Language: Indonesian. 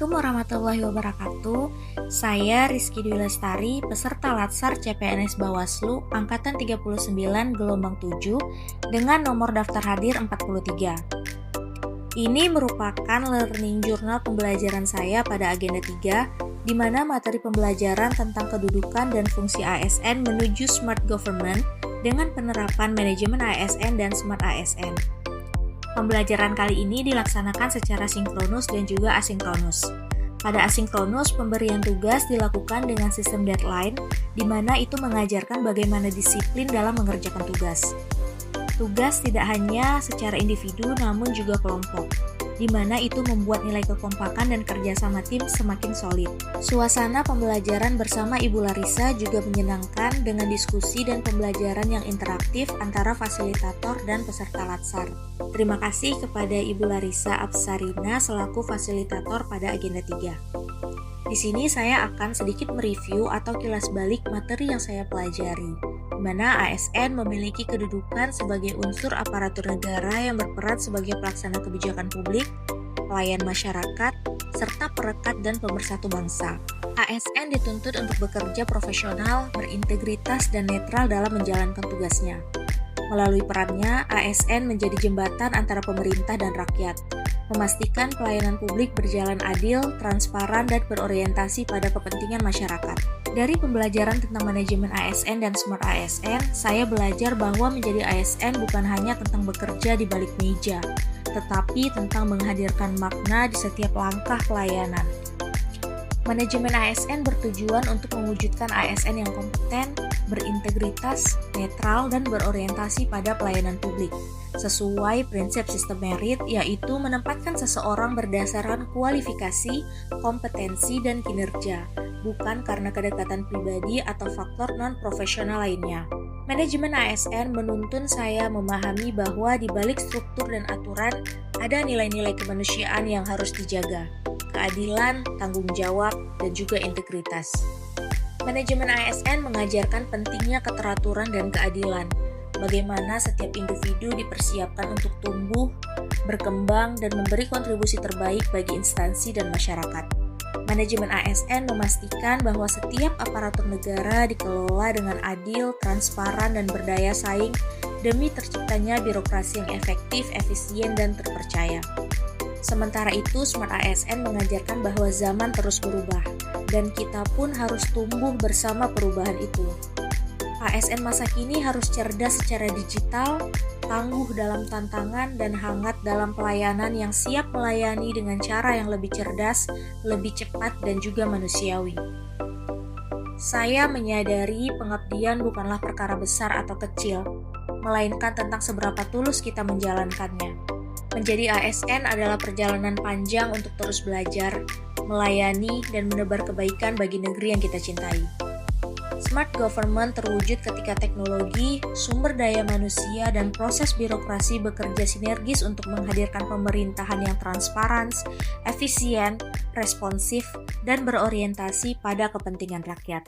Assalamualaikum warahmatullahi wabarakatuh. Saya Rizky Dwi Lestari, peserta Latsar CPNS Bawaslu Angkatan 39 Gelombang 7 dengan nomor daftar hadir 43. Ini merupakan learning journal pembelajaran saya pada agenda 3, di mana materi pembelajaran tentang kedudukan dan fungsi ASN menuju Smart Government dengan penerapan manajemen ASN dan Smart ASN. Pembelajaran kali ini dilaksanakan secara sinkronus dan juga asinkronus. Pada asinkronus, pemberian tugas dilakukan dengan sistem deadline, di mana itu mengajarkan bagaimana disiplin dalam mengerjakan tugas. Tugas tidak hanya secara individu, namun juga kelompok, di mana itu membuat nilai kekompakan dan kerjasama tim semakin solid. Suasana pembelajaran bersama Ibu Larissa juga menyenangkan dengan diskusi dan pembelajaran yang interaktif antara fasilitator dan peserta Latsar. Terima kasih kepada Ibu Larissa Absarina selaku fasilitator pada agenda 3. Di sini saya akan sedikit mereview atau kilas balik materi yang saya pelajari, di mana ASN memiliki kedudukan sebagai unsur aparatur negara yang berperan sebagai pelaksana kebijakan publik, pelayan masyarakat, serta perekat dan pemersatu bangsa. ASN dituntut untuk bekerja profesional, berintegritas, dan netral dalam menjalankan tugasnya. Melalui perannya, ASN menjadi jembatan antara pemerintah dan rakyat, memastikan pelayanan publik berjalan adil, transparan, dan berorientasi pada kepentingan masyarakat. Dari pembelajaran tentang manajemen ASN dan Smart ASN, saya belajar bahwa menjadi ASN bukan hanya tentang bekerja di balik meja, tetapi tentang menghadirkan makna di setiap langkah pelayanan. Manajemen ASN bertujuan untuk mewujudkan ASN yang kompeten, berintegritas, netral, dan berorientasi pada pelayanan publik, sesuai prinsip sistem merit, yaitu menempatkan seseorang berdasarkan kualifikasi, kompetensi, dan kinerja, bukan karena kedekatan pribadi atau faktor non-profesional lainnya. Manajemen ASN menuntun saya memahami bahwa di balik struktur dan aturan ada nilai-nilai kemanusiaan yang harus dijaga, keadilan, tanggung jawab, dan juga integritas. Manajemen ASN mengajarkan pentingnya keteraturan dan keadilan, bagaimana setiap individu dipersiapkan untuk tumbuh, berkembang, dan memberi kontribusi terbaik bagi instansi dan masyarakat. Manajemen ASN memastikan bahwa setiap aparatur negara dikelola dengan adil, transparan, dan berdaya saing demi terciptanya birokrasi yang efektif, efisien, dan terpercaya. Sementara itu, Smart ASN mengajarkan bahwa zaman terus berubah, dan kita pun harus tumbuh bersama perubahan itu. ASN masa kini harus cerdas secara digital, tangguh dalam tantangan, dan hangat dalam pelayanan yang siap melayani dengan cara yang lebih cerdas, lebih cepat, dan juga manusiawi. Saya menyadari pengabdian bukanlah perkara besar atau kecil, melainkan tentang seberapa tulus kita menjalankannya. Menjadi ASN adalah perjalanan panjang untuk terus belajar, melayani, dan menebar kebaikan bagi negeri yang kita cintai. Smart Government terwujud ketika teknologi, sumber daya manusia, dan proses birokrasi bekerja sinergis untuk menghadirkan pemerintahan yang transparan, efisien, responsif, dan berorientasi pada kepentingan rakyat.